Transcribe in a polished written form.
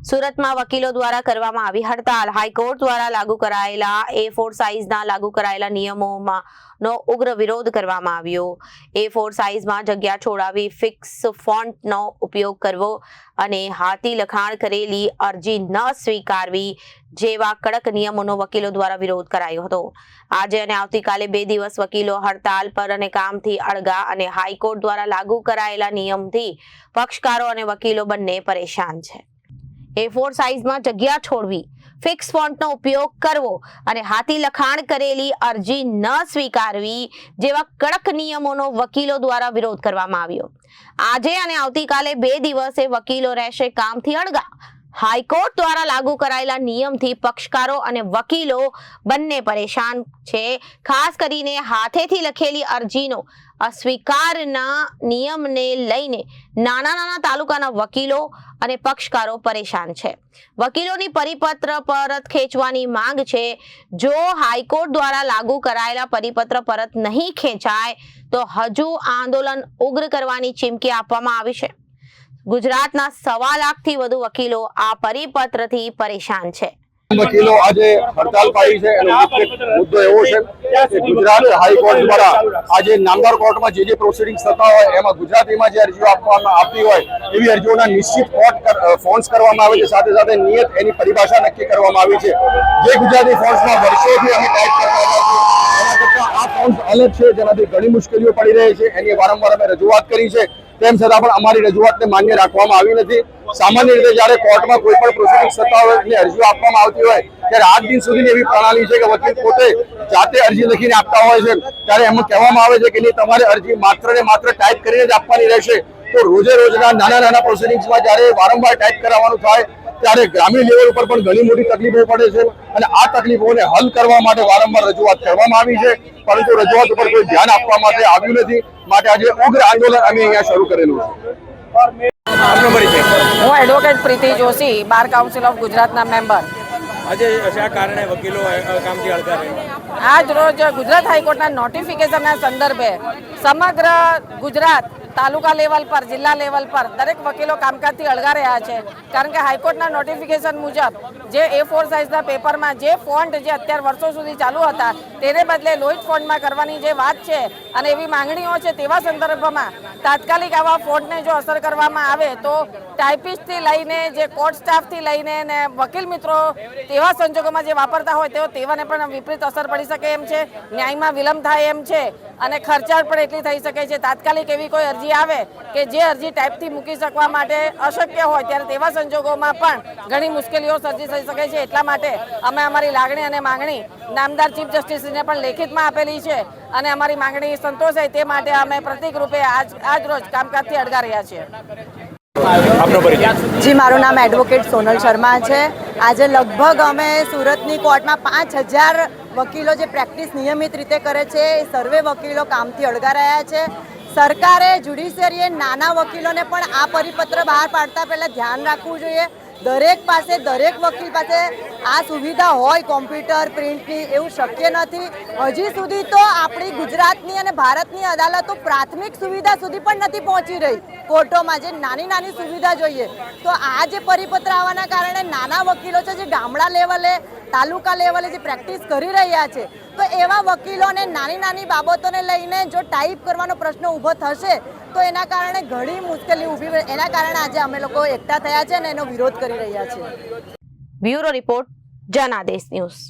સુરતમાં વકીલો દ્વારા કરવામાં આવી હડતાલ। હાઈકોર્ટ દ્વારા લાગુ કરાયેલા A4 સાઇઝના લાગુ કરાયેલા નિયમોનો ઉગ્ર વિરોધ કરવામાં આવ્યો। A4 સાઇઝમાં જગ્યા છોડાવી ફિક્સ ફોન્ટનો ઉપયોગ કરવો અને હાથી લખાણ કરેલી અરજી ન સ્વીકારવી જેવા કડક નિયમોનો વકીલો દ્વારા વિરોધ કરાયો હતો। આજે અને આવતીકાલે 2 દિવસ વકીલો હડતાલ પર અને કામથી અળગા અને હાઈકોર્ટ દ્વારા લાગુ કરાયેલા નિયમથી પક્ષકારો અને વકીલો બંને પરેશાન છે। A4 સાઇઝમાં જગ્યા છોડવી, ફિક્સ ફોન્ટનો ઉપયોગ કરવો અને હાથી લખાણ કરેલી અરજી ન સ્વીકારવી જેવા કડક નિયમોનો વકીલો દ્વારા વિરોધ કરવામાં આવ્યો। આજે અને આવતીકાલે 2 દિવસે વકીલો રહેશે કામથી અળગા। હાઈકોર્ટ દ્વારા લાગુ કરાયેલા નિયમથી પક્ષકારો અને વકીલો બંને પરેશાન છે। ખાસ કરીને હાથેથી લખેલી અરજીનો અસ્વીકારના નિયમને લઈને નાના તાલુકાના વકીલો અને પક્ષકારો પરેશાન છે। વકીલોની પરિપત્ર પરત ખેંચવાની માંગ છે। જો હાઈકોર્ટ દ્વારા લાગુ કરાયેલા પરિપત્ર પરત નહીં ખેંચાય તો હજુ આંદોલન ઉગ્ર કરવાની ચીમકી આપવામાં આવી છે। ગુજરાતના 1.25 લાખથી વધુ વકીલો આ પરિપત્રથી પરેશાન છે। વકીલો આજે હડતાલ પાડી છે અને મુદ્દો એવો છે કે ગુજરાત હાઈકોર્ટ દ્વારા આજે નામદાર કોર્ટમાં જે પ્રોસિડિંગ્સ થતા હોય એમાં ગુજરાતીમાં જે અરજીઓ આપતી હોય એવી અરજીઓના નિશ્ચિત ફોન્ટ્સ કરવામાં આવે છે। સાથે સાથે નિયત એની પરિભાષા નક્કી કરવામાં આવી છે। જે ગુજરાતી ફોન્ટ્સમાં વર્ષોથી અમે ટાઈપ કરતા હતા આ ફોન્ટ્સ અલગ છે, જેનાથી ઘણી મુશ્કેલીઓ પડી રહી છે। એની વારંવાર અમે રજૂઆત કરી છે, તેમ છતાં પણ અમારી રજૂઆતને માન્ય રાખવામાં આવી નથી। સામાન્ય રીતે જ્યારે કોર્ટમાં કોઈ પણ પ્રોસિડિંગ્સ થતા હોય એટલે અરજીઓ આપવામાં આવતી હોય ત્યારે આજ દિન સુધીની એવી પ્રણાલી છે કે વકીલ પોતે જાતે અરજી લખીને આપતા હોય છે। ત્યારે એમાં કહેવામાં આવે છે કે નહીં, તમારે અરજી માત્ર ને માત્ર ટાઈપ કરીને જ આપવાની રહેશે। તો રોજના નાના પ્રોસિડિંગ્સમાં જ્યારે વારંવાર ટાઈપ કરાવવાનું થાય ત્યારે ગ્રામીણ લેવલ ઉપર પણ ઘણી મોટી તકલીફો પડે છે અને આ તકલીફોને હલ કરવા માટે વારંવાર રજૂઆત કરવામાં આવી છે, પરંતુ રજૂઆત ઉપર કોઈ ધ્યાન આપવા માટે આવ્યું નથી। માટે આજે ઉગ્ર આંદોલન અમે અહીંયા શરૂ કરેલું છે। હું advocate Priti Joshi, bar council of ગુજરાતના મેમ્બર। આજે શા કારણે વકીલો કામથી અળગા રહ્યા? આજ રોજ ગુજરાત હાઈકોર્ટના નોટિફિકેશનના સંદર્ભે સમગ્ર ગુજરાત તાલુકા લેવલ પર, જિલ્લા લેવલ પર દરેક વકીલો કામકાજથી અળગા રહ્યા છે। કારણ કે હાઈકોર્ટના નોટિફિકેશન મુજબ જે A4 સાઇઝના પેપરમાં જે ફોન્ટ જે અત્યારે વર્ષો સુધી ચાલુ હતા તેને બદલે લોઇટ ફોન્ટમાં કરવાની જે વાત છે અને એવી માંગણીઓ છે, તેવા સંદર્ભમાં તાત્કાલિક આવા ફોન્ટને જો અસર કરવામાં આવે તો ટાઈપિસ્ટથી લઈને જે કોર્ટ સ્ટાફથી લઈને ને વકીલ મિત્રો તેવા સંજોગોમાં જે વાપરતા હોય તેવાને પણ વિપરીત અસર પડી શકે એમ છે। ન્યાયમાં વિલંબ થાય એમ છે અને ખર્ચાળ પણ એટલી થઈ શકે છે। તાત્કાલિક એવી કોઈ અરજી આવે કે જે અરજી ટાઈપથી મૂકી શકવા માટે અશક્ય હોય ત્યારે તેવા સંજોગોમાં પણ ઘણી મુશ્કેલીઓ સર્જી થઈ શકે છે। એટલા માટે અમે અમારી લાગણી અને માંગણી નામદાર ચીફ જસ્ટિસને પણ લેખિતમાં આપેલી છે અને અમારી માંગણી સંતોષાય તે માટે અમે પ્રતિક રૂપે આજ રોજ કામકાજથી અળગા રહ્યા છીએ। જી, મારું નામ એડવોકેટ સોનલ શર્મા છે। આજે લગભગ અમે સુરતની કોર્ટમાં 5000 વકીલો જે પ્રેક્ટિસ નિયમિત રીતે કરે છે એ સર્વે વકીલો કામથી અળગા રહ્યા છે। સરકારે, જ્યુડિશિયરીએ નાના વકીલોને પણ આ પરિપત્ર બહાર પાડતા પહેલાં ધ્યાન રાખવું જોઈએ। દરેક વકીલ પાસે આ સુવિધા હોય કોમ્પ્યુટર પ્રિન્ટની, એવું શક્ય નથી। હજી સુધી તો આપણી ગુજરાતની અને ભારતની અદાલતો પ્રાથમિક સુવિધા સુધી પણ નથી પહોંચી રહી કોર્ટોમાં, જે નાની સુવિધા જોઈએ। તો આ જે પરિપત્ર આવવાના કારણે નાના વકીલો છે જે ગામડા લેવલે, તાલુકા લેવલે જે પ્રેક્ટિસ કરી રહ્યા છે, તો એવા વકીલોને નાની બાબતોને લઈને જો ટાઈપ કરવાનો પ્રશ્ન ઊભો થશે તો એના કારણે ઘણી મુશ્કેલી ઊભી, એના કારણે આજે અમે લોકો એકઠા થયા છે અને એનો વિરોધ કરી રહ્યા છીએ। Bureau report, Janadesh news.